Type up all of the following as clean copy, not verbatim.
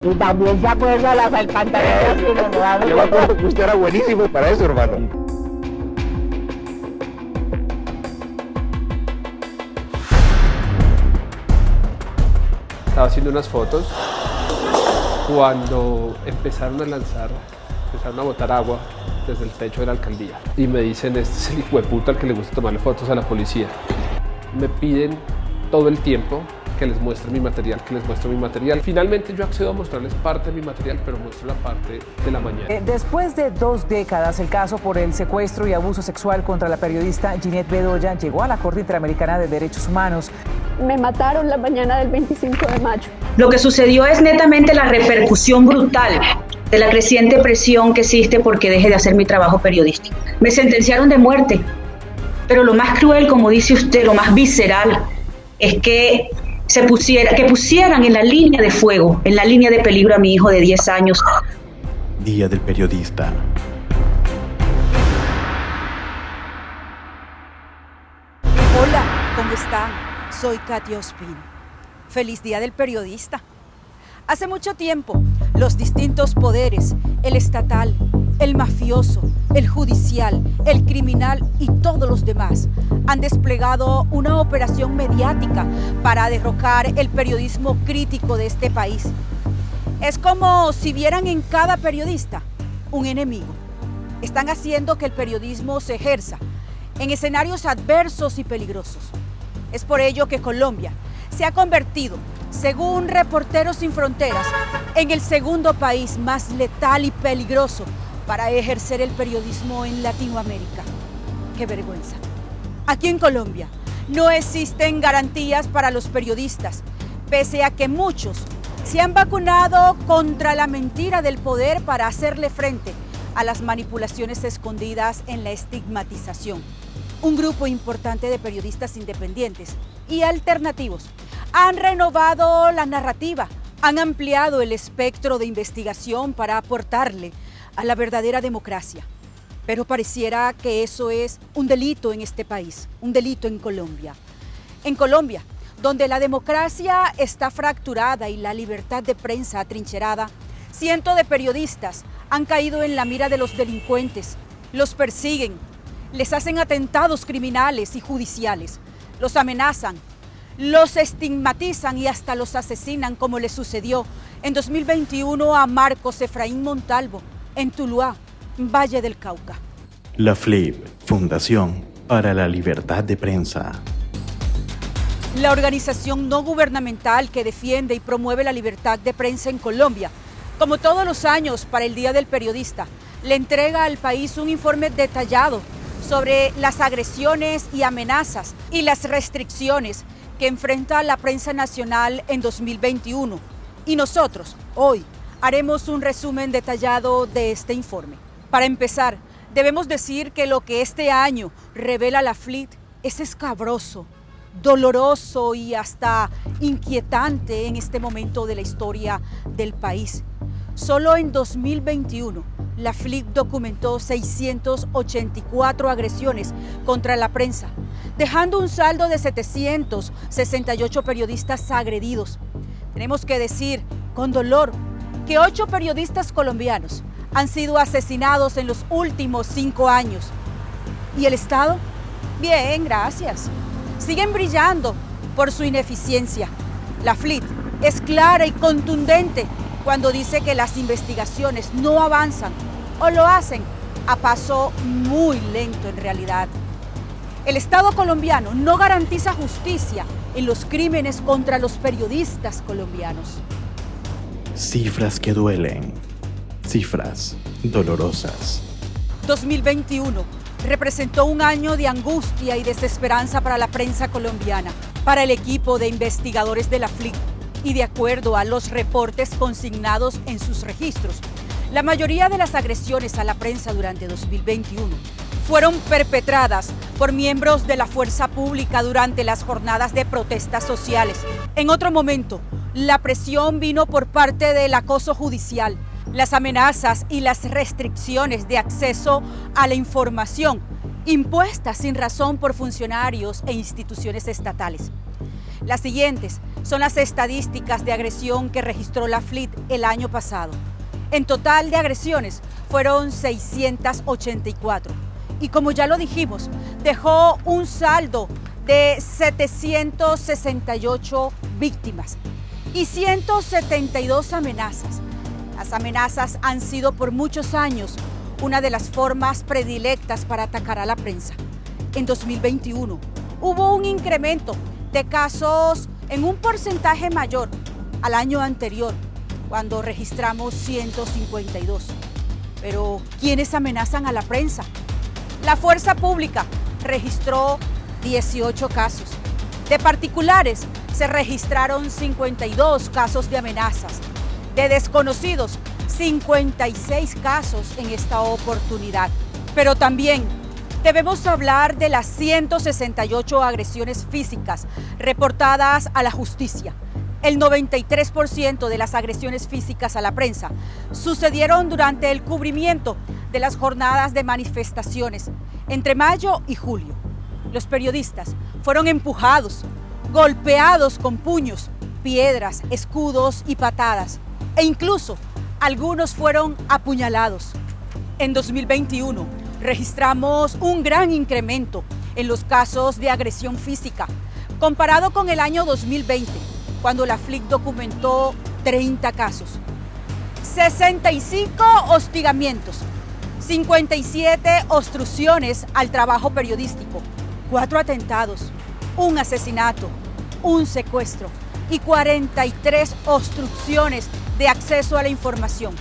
Y también se acuerda las alcantarillas que nos daban. Yo me acuerdo que usted era buenísimo para eso, hermano. Estaba haciendo unas fotos cuando empezaron a botar agua desde el techo de la alcaldía. Y me dicen, este es el hijo de puta al que le gusta tomarle fotos a la policía. Me piden todo el tiempo que les muestre mi material, Finalmente yo accedo a mostrarles parte de mi material, pero muestro la parte de la mañana. Después de 2 décadas, el caso por el secuestro y abuso sexual contra la periodista Ginette Bedoya llegó a la Corte Interamericana de Derechos Humanos. Me mataron la mañana del 25 de mayo. Lo que sucedió es netamente la repercusión brutal de la creciente presión que existe porque deje de hacer mi trabajo periodístico. Me sentenciaron de muerte, pero lo más cruel, como dice usted, lo más visceral, es que pusieran en la línea de fuego, en la línea de peligro a mi hijo de 10 años. Día del Periodista. Hola, ¿cómo están? Soy Katia Ospino. Feliz Día del Periodista. Hace mucho tiempo, los distintos poderes, el estatal, el mafioso, el judicial, el criminal y todos los demás, han desplegado una operación mediática para derrocar el periodismo crítico de este país. Es como si vieran en cada periodista un enemigo. Están haciendo que el periodismo se ejerza en escenarios adversos y peligrosos. Es por ello que Colombia se ha convertido, según Reporteros Sin Fronteras, en el segundo país más letal y peligroso para ejercer el periodismo en Latinoamérica. ¡Qué vergüenza! Aquí en Colombia no existen garantías para los periodistas, pese a que muchos se han vacunado contra la mentira del poder para hacerle frente a las manipulaciones escondidas en la estigmatización. Un grupo importante de periodistas independientes y alternativos han renovado la narrativa, han ampliado el espectro de investigación para aportarle a la verdadera democracia. Pero pareciera que eso es un delito en este país, un delito en Colombia. En Colombia, donde la democracia está fracturada y la libertad de prensa atrincherada, cientos de periodistas han caído en la mira de los delincuentes, los persiguen, les hacen atentados criminales y judiciales, los amenazan, los estigmatizan y hasta los asesinan, como le sucedió en 2021 a Marcos Efraín Montalvo en Tuluá, Valle del Cauca. La FLIP, Fundación para la Libertad de Prensa. La organización no gubernamental que defiende y promueve la libertad de prensa en Colombia, como todos los años para el Día del Periodista, le entrega al país un informe detallado sobre las agresiones y amenazas y las restricciones que enfrenta la prensa nacional en 2021. Y nosotros, hoy, haremos un resumen detallado de este informe. Para empezar, debemos decir que lo que este año revela la FLIP es escabroso, doloroso y hasta inquietante en este momento de la historia del país. Solo en 2021, la FLIP documentó 684 agresiones contra la prensa, dejando un saldo de 768 periodistas agredidos. Tenemos que decir con dolor que 8 periodistas colombianos han sido asesinados en los últimos 5 años. ¿Y el Estado? Bien, gracias. Siguen brillando por su ineficiencia. La FLIP es clara y contundente cuando dice que las investigaciones no avanzan o lo hacen a paso muy lento en realidad. El Estado colombiano no garantiza justicia en los crímenes contra los periodistas colombianos. Cifras que duelen. Cifras dolorosas. 2021 representó un año de angustia y desesperanza para la prensa colombiana, para el equipo de investigadores de la FLIP, y de acuerdo a los reportes consignados en sus registros, la mayoría de las agresiones a la prensa durante 2021 fueron perpetradas por miembros de la fuerza pública durante las jornadas de protestas sociales. En otro momento, la presión vino por parte del acoso judicial, las amenazas y las restricciones de acceso a la información impuestas sin razón por funcionarios e instituciones estatales. Las siguientes son las estadísticas de agresión que registró la FLIT el año pasado. En total de agresiones fueron 684. Y como ya lo dijimos, dejó un saldo de 768 víctimas y 172 amenazas. Las amenazas han sido por muchos años una de las formas predilectas para atacar a la prensa. En 2021 hubo un incremento de casos en un porcentaje mayor al año anterior, cuando registramos 152. Pero, ¿quiénes amenazan a la prensa? La fuerza pública registró 18 casos. De particulares se registraron 52 casos de amenazas. De desconocidos, 56 casos en esta oportunidad. Pero también debemos hablar de las 168 agresiones físicas reportadas a la justicia. El 93% de las agresiones físicas a la prensa sucedieron durante el cubrimiento de las jornadas de manifestaciones entre mayo y julio. Los periodistas fueron empujados, golpeados con puños, piedras, escudos y patadas, e incluso algunos fueron apuñalados. En 2021 registramos un gran incremento en los casos de agresión física, comparado con el año 2020, cuando la FLIC documentó 30 casos. 65 hostigamientos, 57 obstrucciones al trabajo periodístico, 4 atentados, un asesinato, un secuestro y 43 obstrucciones de acceso a la información.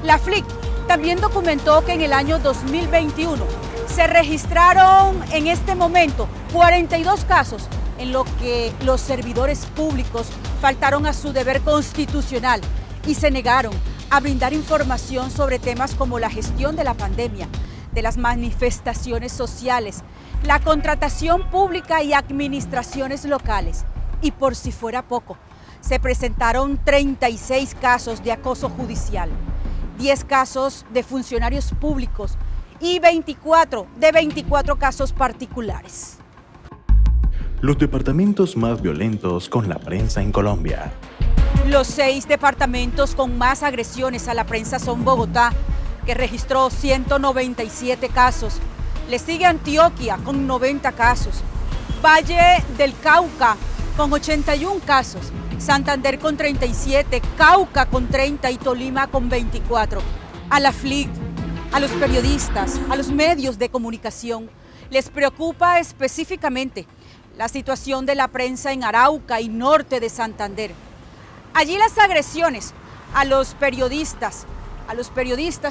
La FLIC también documentó que en el año 2021 se registraron en este momento 42 casos en los que los servidores públicos faltaron a su deber constitucional y se negaron a brindar información sobre temas como la gestión de la pandemia, de las manifestaciones sociales, la contratación pública y administraciones locales. Y por si fuera poco, se presentaron 36 casos de acoso judicial, 10 casos de funcionarios públicos y 24 casos particulares. Los departamentos más violentos con la prensa en Colombia. Los 6 departamentos con más agresiones a la prensa son Bogotá, que registró 197 casos. Le sigue Antioquia con 90 casos. Valle del Cauca con 81 casos. Santander con 37, Cauca con 30 y Tolima con 24. A la FLIC, a los periodistas, a los medios de comunicación, les preocupa específicamente la situación de la prensa en Arauca y norte de Santander. Allí las agresiones a los periodistas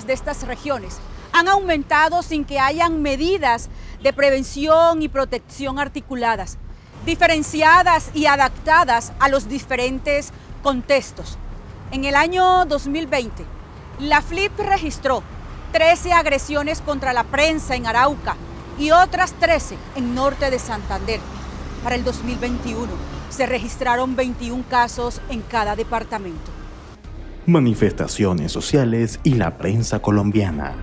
de estas regiones han aumentado sin que hayan medidas de prevención y protección articuladas, diferenciadas y adaptadas a los diferentes contextos. En el año 2020, la FLIC registró 13 agresiones contra la prensa en Arauca y otras 13 en norte de Santander. Para el 2021 se registraron 21 casos en cada departamento. Manifestaciones sociales y la prensa colombiana.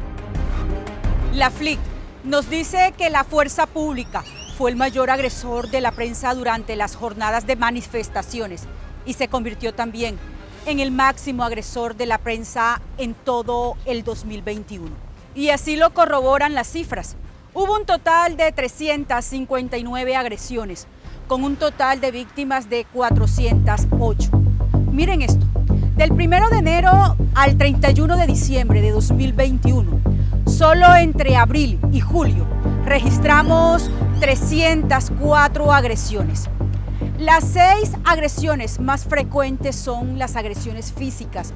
La FLIC nos dice que la fuerza pública fue el mayor agresor de la prensa durante las jornadas de manifestaciones y se convirtió también en el máximo agresor de la prensa en todo el 2021. Y así lo corroboran las cifras. Hubo un total de 359 agresiones, con un total de víctimas de 408. Miren esto, del 1 de enero al 31 de diciembre de 2021, solo entre abril y julio, registramos 304 agresiones. Las 6 agresiones más frecuentes son las agresiones físicas,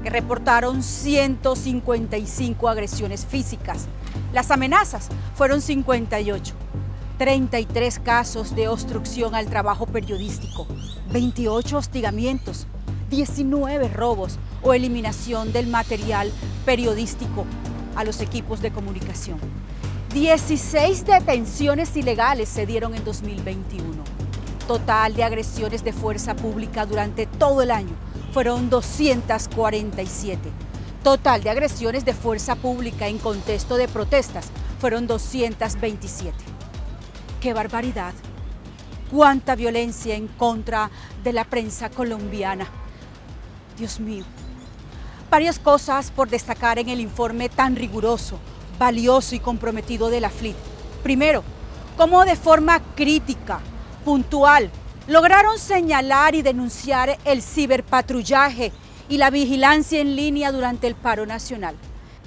que reportaron 155 agresiones físicas. Las amenazas fueron 58, 33 casos de obstrucción al trabajo periodístico, 28 hostigamientos, 19 robos o eliminación del material periodístico a los equipos de comunicación. 16 detenciones ilegales se dieron en 2021. Total de agresiones de fuerza pública durante todo el año fueron 247. Total de agresiones de fuerza pública en contexto de protestas fueron 227. ¡Qué barbaridad! cuánta violencia en contra de la prensa colombiana. Dios mío. Varias cosas por destacar en el informe tan riguroso, valioso y comprometido de la FLIP. Primero, cómo de forma crítica, puntual, lograron señalar y denunciar el ciberpatrullaje y la vigilancia en línea durante el paro nacional.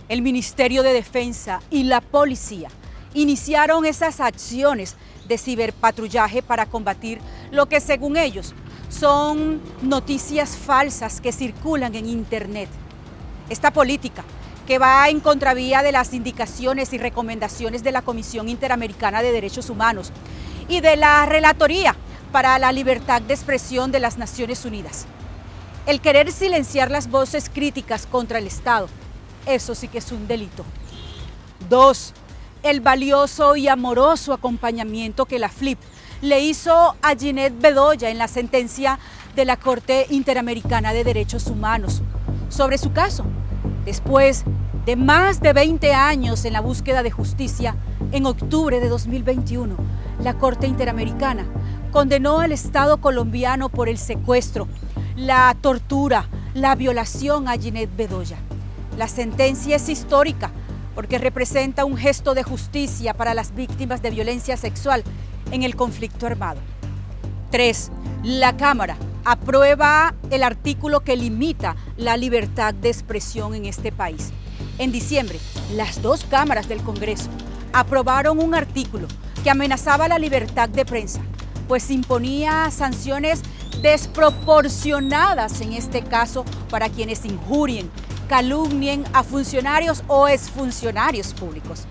El Ministerio de Defensa y la policía iniciaron esas acciones de ciberpatrullaje para combatir lo que, según ellos, son noticias falsas que circulan en Internet. Esta política, que va en contravía de las indicaciones y recomendaciones de la Comisión Interamericana de Derechos Humanos y de la Relatoría para la Libertad de Expresión de las Naciones Unidas. El querer silenciar las voces críticas contra el Estado, eso sí que es un delito. 2. El valioso y amoroso acompañamiento que la FLIP le hizo a Ginette Bedoya en la sentencia de la Corte Interamericana de Derechos Humanos sobre su caso. Después de más de 20 años en la búsqueda de justicia, en octubre de 2021, la Corte Interamericana condenó al Estado colombiano por el secuestro, la tortura, la violación a Ginette Bedoya. La sentencia es histórica porque representa un gesto de justicia para las víctimas de violencia sexual en el conflicto armado. 3. La Cámara aprueba el artículo que limita la libertad de expresión en este país. En diciembre, las dos cámaras del Congreso aprobaron un artículo que amenazaba la libertad de prensa, pues imponía sanciones desproporcionadas en este caso para quienes injurien, calumnien a funcionarios o exfuncionarios públicos.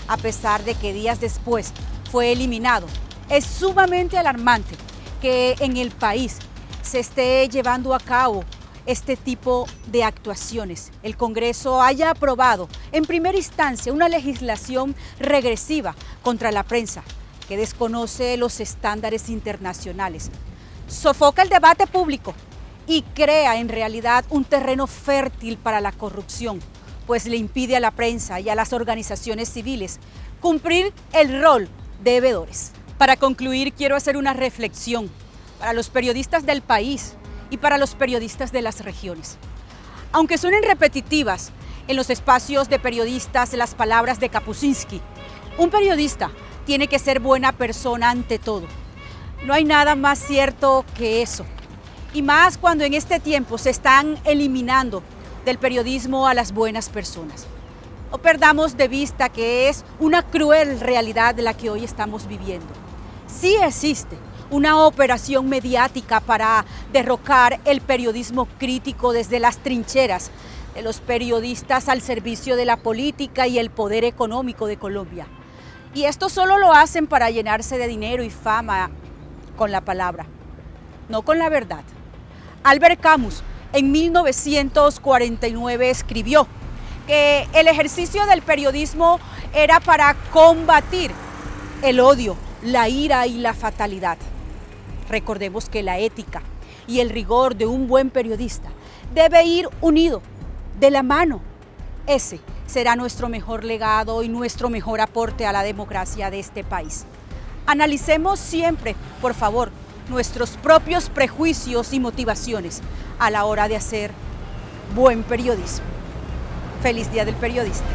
A pesar de que días después fue eliminado, es sumamente alarmante que en el país se esté llevando a cabo este tipo de actuaciones. El Congreso haya aprobado en primera instancia una legislación regresiva contra la prensa que desconoce los estándares internacionales, sofoca el debate público y crea en realidad un terreno fértil para la corrupción, pues le impide a la prensa y a las organizaciones civiles cumplir el rol de veedores. Para concluir, quiero hacer una reflexión para los periodistas del país y para los periodistas de las regiones. Aunque suenen repetitivas en los espacios de periodistas las palabras de Kapuscinski, un periodista tiene que ser buena persona ante todo. No hay nada más cierto que eso. Y más cuando en este tiempo se están eliminando del periodismo a las buenas personas. No perdamos de vista que es una cruel realidad de la que hoy estamos viviendo. Sí existe una operación mediática para derrocar el periodismo crítico desde las trincheras de los periodistas al servicio de la política y el poder económico de Colombia. Y esto solo lo hacen para llenarse de dinero y fama con la palabra, no con la verdad. Albert Camus en 1949 escribió que el ejercicio del periodismo era para combatir el odio, la ira y la fatalidad. Recordemos que la ética y el rigor de un buen periodista debe ir unido, de la mano. Ese será nuestro mejor legado y nuestro mejor aporte a la democracia de este país. Analicemos siempre, por favor, nuestros propios prejuicios y motivaciones a la hora de hacer buen periodismo. Feliz Día del Periodista.